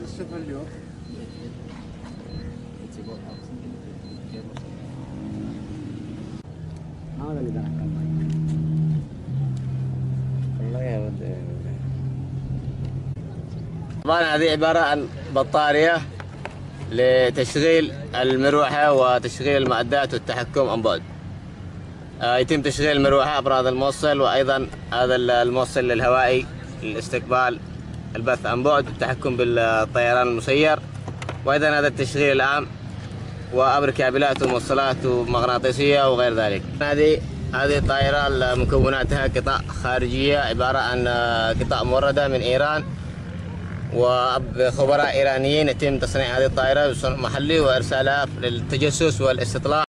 الصفر اليوم. هذا اللي دعك الله يا ولد. طبعا هذه عبارة عن بطارية لتشغيل المروحة وتشغيل المعدات والتحكم عن بعد. يتم تشغيل المروحة عبر هذا الموصل، وأيضا هذا الموصل الهوائي للاستقبال البث عن بعد والتحكم بالطيران المسير، وأيضا هذا التشغيل العام وأمر كابلات وموصلات ومغناطيسية وغير ذلك. هذه الطائرة مكوناتها قطع خارجية عبارة عن قطع موردة من إيران، وبخبراء إيرانيين يتم تصنيع هذه الطائرة بصنع محلي وإرسالها للتجسس والاستطلاع.